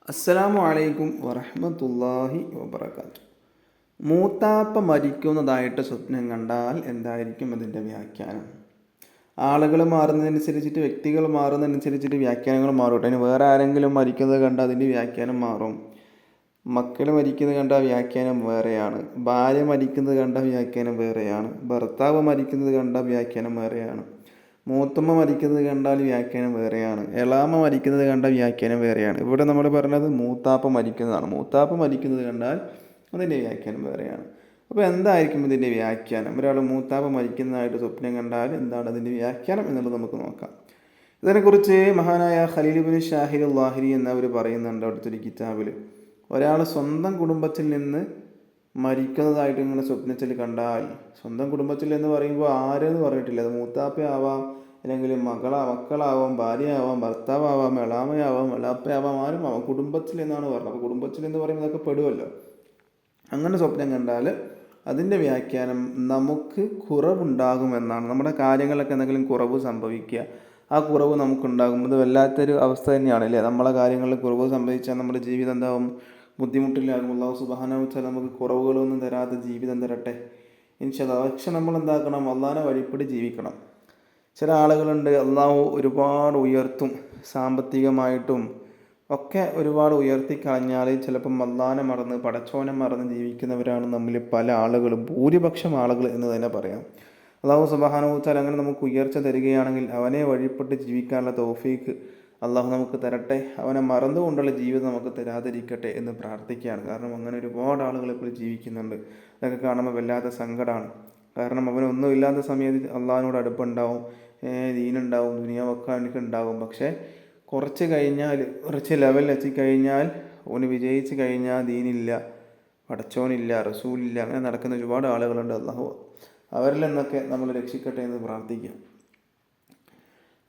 അസ്സലാമു അലൈക്കും വറഹ്മത്തുള്ളാഹി വബറകാതുഹു. മൂത്താപ്പ മരിക്കുന്നതായിട്ട് സ്വപ്നം കണ്ടാൽ എന്തായിരിക്കും അതിൻ്റെ വ്യാഖ്യാനം? ആളുകൾ മാറുന്നതനുസരിച്ചിട്ട്, വ്യക്തികൾ മാറുന്നതനുസരിച്ചിട്ട് വ്യാഖ്യാനങ്ങൾ മാറും. അതിന് വേറെ ആരെങ്കിലും മരിക്കുന്നത് കണ്ടാൽ അതിൻ്റെ വ്യാഖ്യാനം മാറും. മക്കൾ മരിക്കുന്നത് കണ്ടാൽ വ്യാഖ്യാനം വേറെയാണ്. ഭാര്യ മരിക്കുന്നത് കണ്ട വ്യാഖ്യാനം വേറെയാണ്. ഭർത്താവ് മരിക്കുന്നത് കണ്ട വ്യാഖ്യാനം വേറെയാണ്. മൂത്തമ്മ മരിക്കുന്നത് കണ്ടാൽ വ്യാഖ്യാനം വേറെയാണ്. എളാമ മരിക്കുന്നത് കണ്ട വ്യാഖ്യാനം വേറെയാണ്. ഇവിടെ നമ്മൾ പറഞ്ഞത് മൂത്താപ്പ മരിക്കുന്നതാണ്. മൂത്താപ്പ മരിക്കുന്നത് കണ്ടാൽ അതിൻ്റെ വ്യാഖ്യാനം വേറെയാണ്. അപ്പോൾ എന്തായിരിക്കും ഇതിൻ്റെ വ്യാഖ്യാനം? ഒരാൾ മൂത്താപ്പ മരിക്കുന്നതായിട്ട് സ്വപ്നം കണ്ടാൽ എന്താണ് അതിൻ്റെ വ്യാഖ്യാനം എന്നുള്ളത് നമുക്ക് നോക്കാം. ഇതിനെക്കുറിച്ച് മഹാനായ ഖലീൽ ഇബ്നു ഷാഹിർ ലാഹിരി എന്നവർ പറയുന്നുണ്ട് അവിടുത്തെ കിതാബിൽ. ഒരാൾ സ്വന്തം കുടുംബത്തിൽ നിന്ന് മരിക്കുന്നതായിട്ട് ഇങ്ങനെ സ്വപ്നത്തിൽ കണ്ടാൽ, സ്വന്തം കുടുംബത്തിൽ എന്ന് പറയുമ്പോൾ ആരെന്ന് പറഞ്ഞിട്ടില്ല, അത് മൂത്താപ്പയാവാം, അല്ലെങ്കിൽ മക്കളാവാം, ഭാര്യയാവാം, ഭർത്താവാം, എളാമയാവാം, എളാപ്പയാവാം, ആരും ആവാം, കുടുംബത്തിൽ എന്നാണ് പറഞ്ഞത്. അപ്പോൾ കുടുംബത്തിൽ എന്ന് പറയുമ്പോൾ അതൊക്കെ പെടുമല്ലോ. അങ്ങനെ സ്വപ്നം കണ്ടാൽ അതിൻ്റെ വ്യാഖ്യാനം നമുക്ക് കുറവുണ്ടാകുമെന്നാണ്. നമ്മുടെ കാര്യങ്ങളിലൊക്കെ എന്തെങ്കിലും കുറവ് സംഭവിക്കുക, ആ കുറവ് നമുക്കുണ്ടാകും. ഇത് വല്ലാത്തൊരു അവസ്ഥ തന്നെയാണ് അല്ലേ? നമ്മളെ കാര്യങ്ങളിൽ കുറവ് സംഭവിച്ചാൽ നമ്മുടെ ജീവിതം എന്താവും? ബുദ്ധിമുട്ടിലാകും. അല്ലാഹു സുബ്ഹാനഹു വ തആല നമുക്ക് കുറവുകളൊന്നും തരാതെ ജീവിതം തരട്ടെ ഇൻഷാ അല്ലാഹ്. പക്ഷെ നമ്മൾ എന്താക്കണം? അള്ളാഹിനെ വഴിപ്പെട്ട് ജീവിക്കണം. ചില ആളുകളുണ്ട്, അള്ളാഹു ഒരുപാട് ഉയർത്തും, സാമ്പത്തികമായിട്ടും ഒക്കെ ഒരുപാട് ഉയർത്തിക്കളഞ്ഞാൽ ചിലപ്പം അള്ളാഹിനെ മറന്ന്, പടച്ചോനെ മറന്ന് ജീവിക്കുന്നവരാണ് നമ്മിൽ പല ആളുകളും, ഭൂരിപക്ഷം ആളുകൾ എന്ന് തന്നെ പറയാം. അല്ലാഹു സുബ്ഹാനഹു വ തആല അങ്ങനെ നമുക്ക് ഉയർച്ച തരികയാണെങ്കിൽ അവനെ വഴിപ്പെട്ട് ജീവിക്കാനുള്ള തൗഫീക്ക് അള്ളാഹു നമുക്ക് തരട്ടെ. അവനെ മറന്നുകൊണ്ടുള്ള ജീവിതം നമുക്ക് തരാതിരിക്കട്ടെ എന്ന് പ്രാർത്ഥിക്കുകയാണ്. കാരണം അങ്ങനെ ഒരുപാട് ആളുകൾ ഇപ്പോൾ ജീവിക്കുന്നുണ്ട്. അതൊക്കെ കാണുമ്പോൾ വല്ലാത്ത സങ്കടമാണ്. കാരണം അവനൊന്നും ഇല്ലാത്ത സമയത്ത് അള്ളാഹിനോട് അടുപ്പുണ്ടാവും, ദീനുണ്ടാവും, ദുനിയാവൊക്കെ അവനക്ക് ഉണ്ടാവും. പക്ഷേ കുറച്ച് കഴിഞ്ഞാൽ, കുറച്ച് ലെവലിൽ എത്തിക്കഴിഞ്ഞാൽ, അവന് വിജയിച്ച് കഴിഞ്ഞാൽ ദീനില്ല, പടച്ചോനില്ല, റസൂലില്ല, അങ്ങനെ നടക്കുന്ന ഒരുപാട് ആളുകളുണ്ട്. അള്ളാഹു അവരിൽ നിന്നൊക്കെ നമ്മൾ രക്ഷിക്കട്ടെ എന്ന് പ്രാർത്ഥിക്കാം.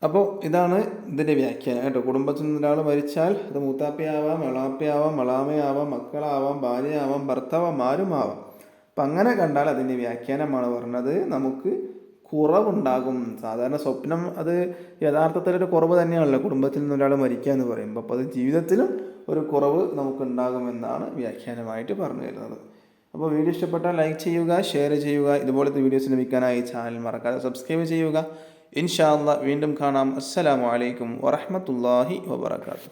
അപ്പോൾ ഇതാണ് ഇതിൻ്റെ വ്യാഖ്യാനം കേട്ടോ. കുടുംബത്തിൽ നിന്ന് ഒരാൾ മരിച്ചാൽ അത് മൂത്താപ്പയാവാം, എളാപ്പയാവാം, എളാമയാവാം, മക്കളാവാം, ഭാര്യയാവാം, ഭർത്താവാം, ആരുമാവാം. അപ്പം അങ്ങനെ കണ്ടാൽ അതിൻ്റെ വ്യാഖ്യാനമാണ് പറഞ്ഞത് നമുക്ക് കുറവുണ്ടാകും. സാധാരണ സ്വപ്നം അത് യഥാർത്ഥത്തിലൊരു കുറവ് തന്നെയാണല്ലോ, കുടുംബത്തിൽ നിന്ന് ഒരാൾ മരിക്കുക എന്ന് പറയുമ്പോൾ. അപ്പോൾ അത് ജീവിതത്തിലും ഒരു കുറവ് നമുക്കുണ്ടാകുമെന്നാണ് വ്യാഖ്യാനമായിട്ട് പറഞ്ഞു തരുന്നത്. അപ്പോൾ വീഡിയോ ഇഷ്ടപ്പെട്ടാൽ ലൈക്ക് ചെയ്യുക, ഷെയർ ചെയ്യുക. ഇതുപോലത്തെ വീഡിയോസ് ലഭിക്കാനായി ചാനൽ മറക്കാതെ സബ്സ്ക്രൈബ് ചെയ്യുക. ഇൻഷാ അല്ലാഹ് വീണ്ടും കാണാം. അസ്സലാമു അലൈക്കും വറഹ്മത്തുള്ളാഹി വബറകാതുഹു.